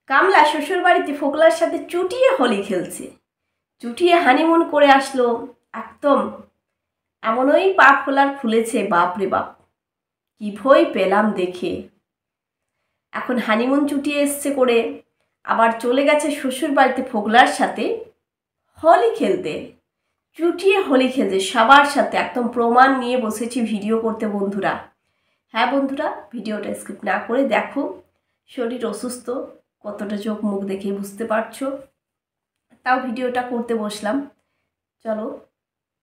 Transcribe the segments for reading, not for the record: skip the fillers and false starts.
কামলা শ্বশুর বাড়িতে ফোকলার সাথে চুটিয়ে হোলি খেলছে, চুটিয়ে হানিমুন করে আসলো। একদম এমনই পা ফোলার ফুলেছে, বাপ রে বাপ, কি ভয় পেলাম দেখে। এখন হানিমুন চুটিয়ে এসছে করে আবার চলে গেছে শ্বশুর বাড়িতে ফোকলার সাথে হোলি খেলতে, চুটিয়ে হোলি খেলছে সবার সাথে। একদম প্রমাণ নিয়ে বসেছি ভিডিও করতে বন্ধুরা। হ্যাঁ বন্ধুরা, ভিডিওটা স্কিপ না করে দেখো। শরীর অসুস্থ, কতটা চোখ মুখ দেখে বুঝতে পারছো, তাও ভিডিওটা করতে বসলাম। চলো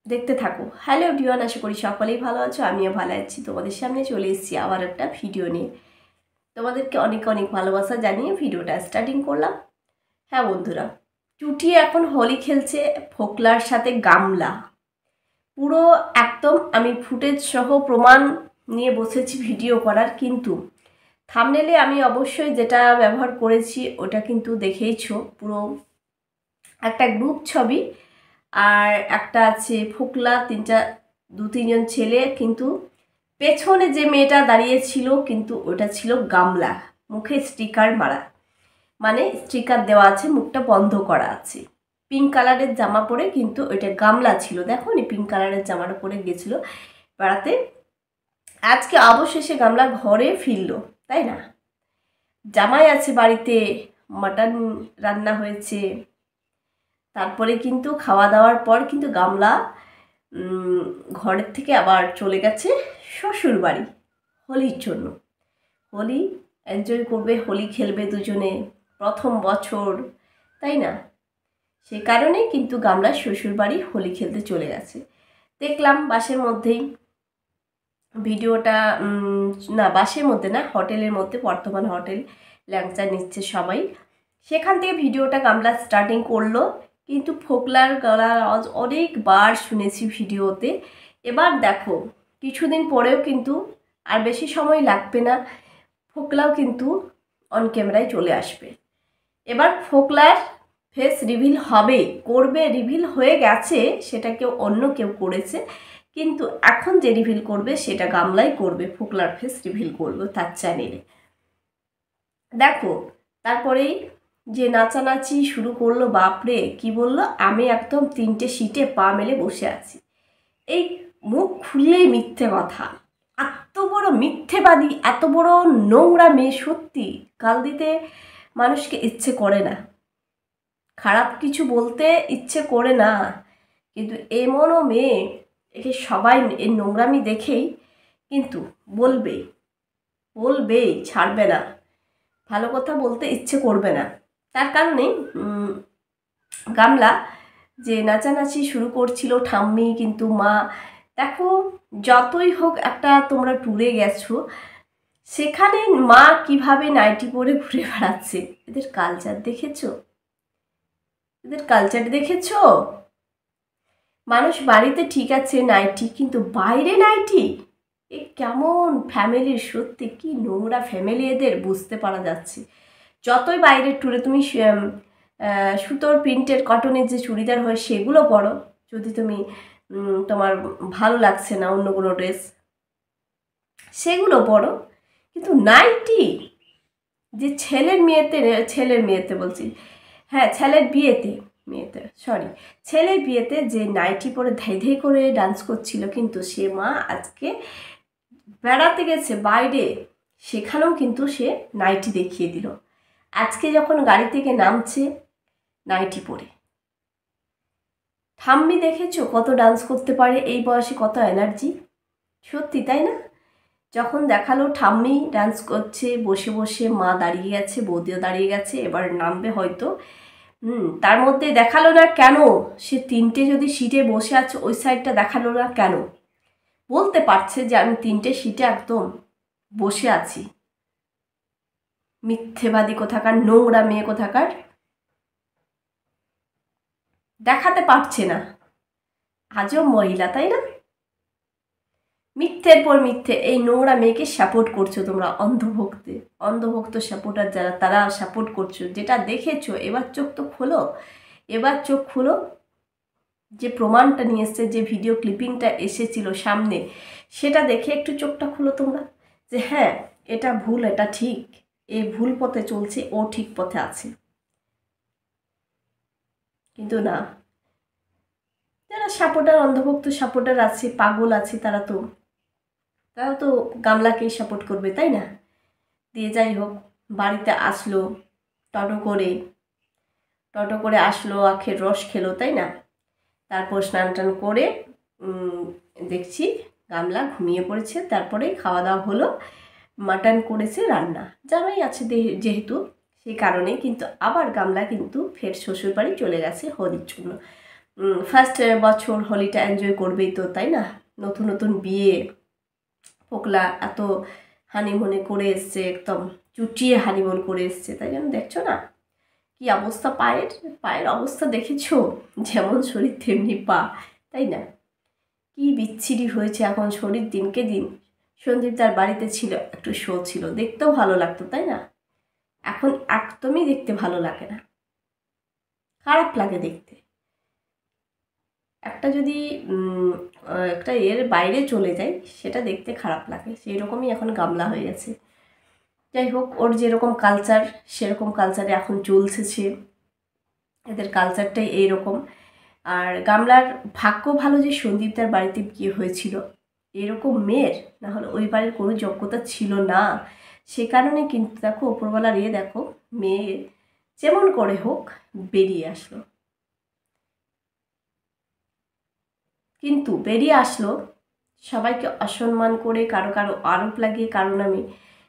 দেখতে থাকো। হ্যালো এভরিওয়ান, আশা করি সকলেই ভালো আছো, আমিও ভালো আছি। তোমাদের সামনে চলে এসেছি আবার একটা ভিডিও নিয়ে। তোমাদেরকে অনেক অনেক ভালোবাসা জানিয়ে ভিডিওটা স্টার্টিং করলাম। হ্যাঁ বন্ধুরা, চুটিয়ে এখন হোলি খেলছে ফোকলার সাথে গামলা। পুরো একদম আমি ফুটেজ সহ প্রমাণ নিয়ে বসেছি ভিডিও করার, কিন্তু থাম্বনেলে আমি অবশ্যই যেটা ব্যবহার করেছি ওটা কিন্তু দেখেইছো। পুরো একটা গ্রুপ ছবি, আর একটা আছে ফোকলা, দু তিনজন ছেলে, কিন্তু পেছনে যে মেয়েটা দাঁড়িয়েছিল কিন্তু ওটা ছিল গামলা, মুখে স্টিকার মারা, মানে স্টিকার দেওয়া আছে, মুখটা বন্ধ করা আছে। পিঙ্ক কালারের জামা পরে কিন্তু ওইটা গামলা ছিল। দেখো নি, পিঙ্ক কালারের জামাটা পরে গেছিল বেড়াতে। আজকে অবশেষে গামলা ঘরে ফিরলো, তাই না? জামাই আছে বাড়িতে, মাটন রান্না হয়েছে। তারপরে কিন্তু খাওয়া দাওয়ার পর কিন্তু গামলা ঘরের থেকে আবার চলে গেছে শ্বশুর বাড়ি হোলির জন্য। হোলি এনজয় করবে, হোলি খেলবে দুজনে, প্রথম বছর, তাই না? সে কারণে কিন্তু গামলা শ্বশুর বাড়ি হোলি খেলতে চলে গেছে। দেখলাম বাসের মধ্যেই ভিডিওটা, না বাসের মধ্যে না, হোটেলের মধ্যে, বর্তমান হোটেল ল্যাংচা নিচ্ছে সবাই, সেখান থেকে ভিডিওটা গামলা স্টার্টিং করলো। কিন্তু ফোকলার গলার আওয়াজ অনেকবার শুনেছি ভিডিওতে। এবার দেখো কিছুদিন পরেও কিন্তু, আর বেশি সময় লাগবে না, ফোকলাও কিন্তু অন ক্যামেরায় চলে আসবে। এবার ফোকলার ফেস রিভিল হবে, করবে, রিভিল হয়ে গেছে, সেটা অন্য কেউ করেছে, কিন্তু এখন যে রিভিল করবে সেটা গামলাই করবে, ফোকলার ফেস রিভিল করবে তার চ্যানেলে। দেখো তারপরেই যে নাচানাচি শুরু করলো, বাপরে কি বললো, আমি একদম 3টে সিটে পা মেলে বসে আছি। এই মুখ খুললেই মিথ্যে কথা, এত বড় মিথ্যেবাদী, এত বড় নোংরা মেয়ে, সত্যি গাল দিতে মানুষকে ইচ্ছে করে না, খারাপ কিছু বলতে ইচ্ছে করে না, কিন্তু এমনও মেয়ে, একে সবাই এর নোংরামি দেখেই কিন্তু বলবেই, ছাড়বে না, ভালো কথা বলতে ইচ্ছে করবে না। তার কারণে গামলা যে নাচানাচি শুরু করছিল, ঠাম্মি কিন্তু মা, দেখো যতই হোক একটা তোমরা ট্যুরে গেছো, সেখানে মা কিভাবে নাইটি পরে ঘুরে বেড়াচ্ছে, এদের কালচার দেখেছো? মানুষ বাড়িতে ঠিক আছে নাইটি, কিন্তু বাইরে নাইটি, এ কেমন ফ্যামিলির, সত্যি কি নোংরা ফ্যামিলি এদের, বুঝতে পারা যাচ্ছে। যতই বাইরের ট্যুরে তুমি সুতোর প্রিন্টের কটনের যে চুড়িদার হয় সেগুলো পরো, যদি তুমি তোমার ভালো লাগছে না অন্য কোনো ড্রেস, সেগুলো পরো, কিন্তু নাইটি, যে ছেলের মেয়েতে বলছি, হ্যাঁ ছেলের বিয়েতে যে নাইটি পরে ধাই করে ডান্স করছিল, কিন্তু সে মা আজকে বেড়াতে গেছে বাইরে, সেখানেও কিন্তু সে নাইটি দেখিয়ে দিল। আজকে যখন গাড়ি থেকে নামছে নাইটি পরে। ঠাম্মি দেখেছো কত ডান্স করতে পারে এই বয়সে, কত এনার্জি, সত্যি তাই না? যখন দেখালো ঠাম্মি ডান্স করছে বসে বসে, মা দাঁড়িয়ে গেছে, বৌদিও দাঁড়িয়ে গেছে, এবার নামবে হয়তো, তার মধ্যে দেখালো না কেন সে 3টে যদি সিটে বসে আছে, ওই সাইডটা দেখালো না কেন? বলতে পারছে যে আমি 3টে সিটে একদম বসে আছি। মিথ্যেবাদী কোথাকার, নোংরা মেয়ে কোথাকার, দেখাতে পারছে না। আজও মহিলা, তাই না? মিথ্যের পর মিথ্যে, এই নোংরা মেয়েকে সাপোর্ট করছো তোমরা, অন্ধভক্ত সাপোর্টার যারা, তারা সাপোর্ট করছো, যেটা দেখেছো। এবার চোখ খোলো, যে প্রমাণটা নিয়ে এসছে, যে ভিডিও ক্লিপিংটা এসেছিল সামনে, সেটা দেখে একটু চোখটা খুলো তোমরা, যে হ্যাঁ এটা ভুল, এটা ঠিক, এ ভুল পথে চলছে, ও ঠিক পথে আছে। কিন্তু না, যারা সাপোর্টার, অন্ধভক্ত সাপোর্টার আছে, পাগল আছে, তারা তো গামলাকেই সাপোর্ট করবে, তাই না? দিয়ে যাই হোক, বাড়িতে আসলো টোটো করে, আসলো, আখের রস খেলো, তাই না? তারপর স্নান টান করে দেখছি গামলা ঘুমিয়ে পড়েছে। তারপরে খাওয়া দাওয়া হলো, মাটন করেছে রান্না, জামাই আছে যেহেতু, সেই কারণে। কিন্তু আবার গামলা কিন্তু ফের শ্বশুরবাড়ি চলে গেছে হোলির জন্য। ফার্স্ট বছর হোলিটা এনজয় করবেই তো, তাই না? নতুন নতুন বিয়ে, ফোকলা এত হানিমুনে করে এসছে, একদম চুটিয়ে হানিমুন করে এসছে, তাই জন্য দেখছো না কি অবস্থা। পায়ের অবস্থা দেখেছো? যেমন শরীর তেমনি পা, তাই না? কি বিচ্ছিরি হয়েছে এখন শরীর দিনকে দিন। সন্দীপ তার বাড়িতে ছিল, একটু শো ছিল, দেখতেও ভালো লাগতো, তাই না? এখন একদমই দেখতে ভালো লাগে না, খারাপ লাগে দেখতে। একটা যদি একটা এর বাইরে চলে যায়, সেটা দেখতে খারাপ লাগে, সেই রকমই এখন গামলা হয়ে গেছে। যাই হোক, ওর যেরকম কালচার সেরকম কালচারে এখন চলছে, এদের কালচারটাই এইরকম। আর গামলার ভাগ্য ভালো যে সন্দীপদার বাড়িতে বিয়ে হয়েছিল, এরকম মেয়ের না হলে ওই বাড়ির কোনো যোগ্যতা ছিল না। সে কারণে কিন্তু দেখো ওপরওয়ালার দেখো, মেয়ে যেমন করে হোক বেরিয়ে আসলো। কিন্তু বেরিয়ে আসলো সবাইকে অসম্মান করে, কারো আরোপ লাগিয়ে, কারো নামে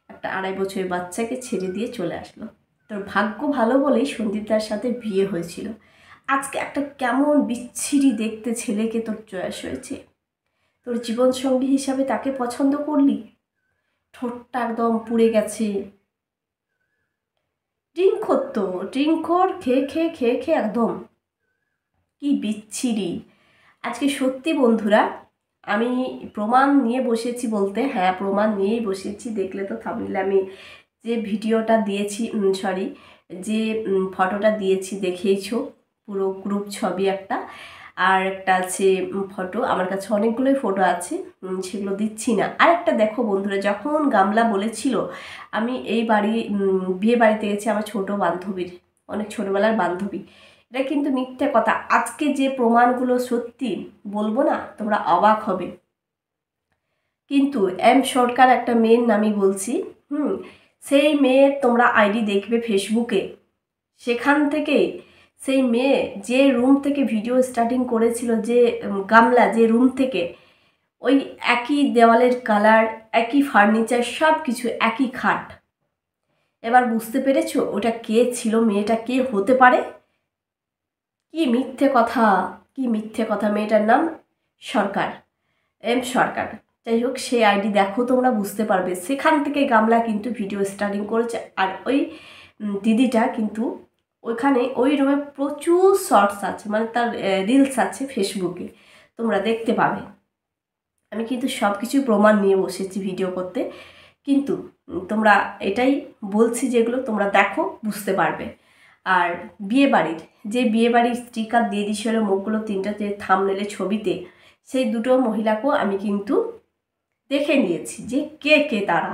একটা 2.5 বছরের বাচ্চাকে ছেড়ে দিয়ে চলে আসলো। তোর ভাগ্য ভালো বলেই সন্দীপদার সাথে বিয়ে হয়েছিল। আজকে একটা কেমন বিচ্ছিরি দেখতে ছেলেকে তোর চয়েস হয়েছে, তোর জীবনসঙ্গী হিসাবে তাকে পছন্দ করলি, ঠোঁটটা একদম পুড়ে গেছে। ড্রিঙ্কর খেয়ে খেয়ে খেয়ে খেয়ে একদম কি বিচ্ছিরি। আজকে সত্যি বন্ধুরা, আমি প্রমাণ নিয়ে বসেছি বলতে, হ্যাঁ প্রমাণ নিয়েই বসেছি। দেখলে তো থাম্বনেইলে আমি যে ভিডিওটা দিয়েছি, সরি, যে ফটোটা দিয়েছি দেখেইছো, পুরো গ্রুপ ছবি একটা, আর একটা আছে ফটো। আমার কাছে অনেকগুলোই ফটো আছে, সেগুলো দিচ্ছি না। আর একটা দেখো বন্ধুরা, যখন গামলা বলেছিল আমি এই বিয়ে বাড়িতে গেছি আমার ছোট বান্ধবীর, অনেক ছোটোবেলার বান্ধবী, এটা কিন্তু মিথ্যে কথা। আজকে যে প্রমাণগুলো সত্যি বলবো না, তোমরা অবাক হবে। কিন্তু এম সরকার একটা মেয়ের নামই বলছি, সেই মেয়ের তোমরা আইডি দেখবে ফেসবুকে, সেখান থেকে সেই মেয়ে যে রুম থেকে ভিডিও স্টার্টিং করেছিল, যে গামলা যে রুম থেকে, ওই একই দেওয়ালের কালার, একই ফার্নিচার, সব কিছু একই খাট। এবার বুঝতে পেরেছো ওটা কে ছিল, মেয়েটা কে হতে পারে? কি মিথ্যে কথা, কি মিথ্যে কথা। মেয়েটার নাম সরকার, এম সরকার। যাই হোক, সেই আইডি দেখো, তোমরা বুঝতে পারবে। সেখান থেকে গামলা কিন্তু ভিডিও স্টার্টিং করেছে। আর ওই দিদিটা কিন্তু ওইখানে ওই রুমে প্রচুর শর্টস আছে, মানে তার রিলস আছে ফেসবুকে, তোমরা দেখতে পাবে। আমি কিন্তু সব কিছু প্রমাণ নিয়ে বসেছি ভিডিও করতে, কিন্তু তোমরা এটাই বলছি, যেগুলো তোমরা দেখো বুঝতে পারবে। আর বিয়ে বাড়ির স্টিকার দিয়ে দিয়েছিল মুখগুলো, 3টা থাম্বনেইলে ছবিতে, সেই দুটো মহিলাকেও আমি কিন্তু দেখে নিয়েছি যে কে কে তারা,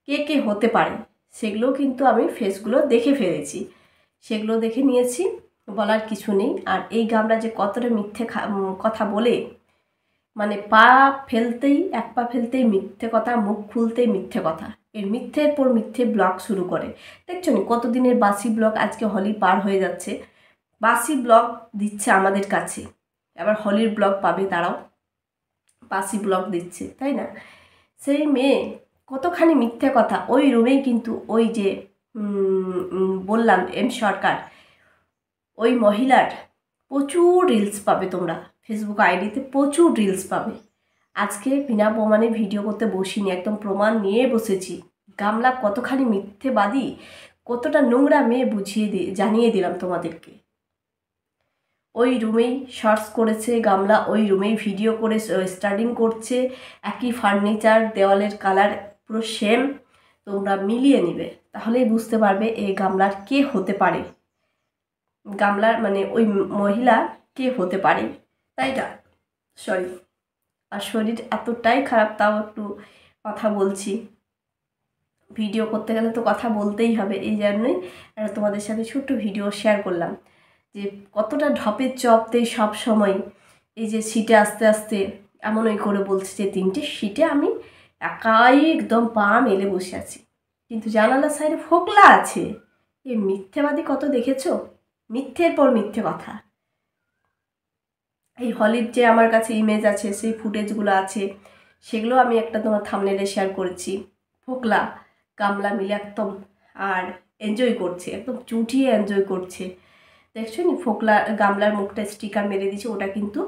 কে কে হতে পারে, সেগুলো কিন্তু আমি ফেসগুলো দেখে ফেলেছি, সেগুলো দেখে নিয়েছি, বলার কিছু নেই। আর এই গামলা যে কতটা মিথ্যে কথা বলে, মানে এক পা ফেলতেই মিথ্যে কথা, মুখ খুলতেই মিথ্যে কথা, এর মিথ্যের পর মিথ্যে ব্লগ শুরু করে। দেখছো নি কতদিনের বাসি ব্লগ, আজকে হোলি পার হয়ে যাচ্ছে, বাসি ব্লগ দিচ্ছে আমাদের কাছে। আবার হোলির ব্লগ পাবে তারাও, বাসি ব্লগ দিচ্ছে, তাই না? সেই মেয়ে কতখানি মিথ্যে কথা। ওই রুমেই কিন্তু ওই যে বললাম এম সরকার, ওই মহিলার প্রচুর রিলস পাবে তোমরা ফেসবুক আইডিতে, প্রচুর রিলস পাবে। আজকে বিনা প্রমাণে ভিডিও করতে বসিনি, একদম প্রমাণ নিয়ে বসেছি। গামলা কতখানি মিথ্যেবাদী, কতটা নোংরা মেয়ে জানিয়ে দিলাম তোমাদেরকে। ওই রুমেই শর্টস করেছে গামলা, ওই রুমেই ভিডিও করে স্টার্টিং করছে, একই ফার্নিচার, দেওয়ালের কালার পুরো সেম। তোমরা মিলিয়ে নিবে, তাহলেই বুঝতে পারবে এই গামলার কে হতে পারে, গামলার মানে ওই মহিলা কে হতে পারে, তাই না? সরি, আর শরীর এতটাই খারাপ, তাও একটু কথা বলছি। ভিডিও করতে গেলে তো কথা বলতেই হবে, এই জন্যই তোমাদের সাথে ছোট্ট ভিডিও শেয়ার করলাম যে কতটা ঢপের চপতেই সব সময় এই যে সিটে আস্তে আস্তে এমনই করে বলছে যে 3টে সিটে আমি একাই একদম পা মেলে বসে আছি, কিন্তু জানালার সাইডে ফোকলা আছে। এই মিথ্যেবাদী কত দেখেছো, মিথ্যের পর মিথ্যে কথা। এই হলির যে আমার কাছে ইমেজ আছে, সেই ফুটেজগুলো আছে, সেগুলো আমি একটা তোমার থাম্বনেলে শেয়ার করেছি। ফোকলা গামলা মিলে একদম আর এনজয় করছে, একদম চুটিয়ে এনজয় করছে। দেখছো নি ফোকলা গামলার মুখটা স্টিকার মেরে দিয়েছে, ওটা কিন্তু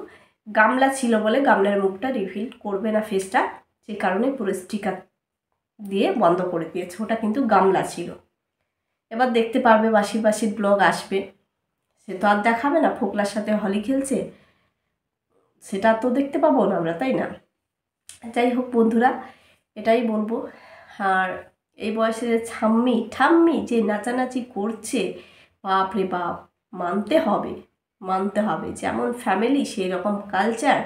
গামলা ছিল বলে গামলার মুখটা রিভিল করবে না ফেসটা, সেই কারণে পুরো স্টিকার দিয়ে বন্ধ করে দিয়েছে, ওটা কিন্তু গামলা ছিল। এবার দেখতে পারবে বাসির বাসির ব্লগ আসবে, সে তো আর দেখাবে না ফোকলার সাথে হলি খেলছে, সেটা তো দেখতে পাবো না আমরা, তাই না? যাই হোক বন্ধুরা, এটাই বলবো। আর এই বয়সে ঠাম্মি যে নাচানাচি করছে, বাপ রে বাপ, মানতে হবে মানতে হবে, যেমন ফ্যামিলি সেই রকম কালচার,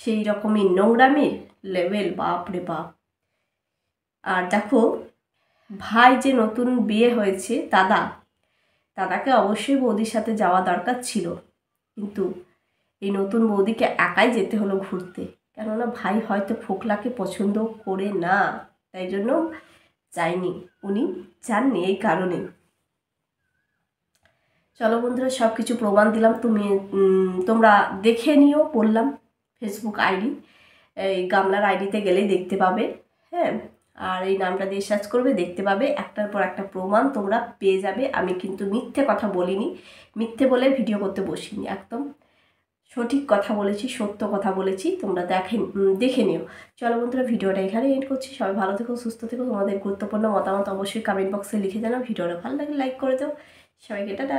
সেই রকমই নোংরামির লেভেল, বাপ রে বাপ। আর দেখো ভাই যে নতুন বিয়ে হয়েছে দাদাকে অবশ্যই বৌদির সাথে যাওয়া দরকার ছিল, কিন্তু এই নতুন বৌদিকে একাই যেতে হলো ঘুরতে, কেননা ভাই হয়তো ফোকলাকে পছন্দ করে না, তাই জন্য যায়নি, উনি যাননি এই কারণে। চলো বন্ধুরা, সব কিছু প্রমাণ দিলাম, তোমরা দেখে নিও, বললাম ফেসবুক আইডি, এই গামলার আইডিতে গেলেই দেখতে পাবে। হ্যাঁ, আর এই নামটা দিয়ে সার্চ করবে, দেখতে পাবে, একটার পর একটা প্রমাণ তোমরা পেয়ে যাবে। আমি কিন্তু মিথ্যে কথা বলিনি, মিথ্যে বলে ভিডিও করতে বসিনি, একদম সঠিক কথা বলেছি, সত্য কথা বলেছি, তোমরা দেখে নিও। চলো বন্ধুরা, ভিডিওটা এখানে এন্ড করছি। সবাই ভালো থেকো, সুস্থ থেকো, তোমাদের গুরুত্বপূর্ণ মতামত অবশ্যই কমেন্ট বক্সে লিখে জানাও। ভিডিওটা ভালো লাগলে লাইক করে দাও। সবাইকে টাটা।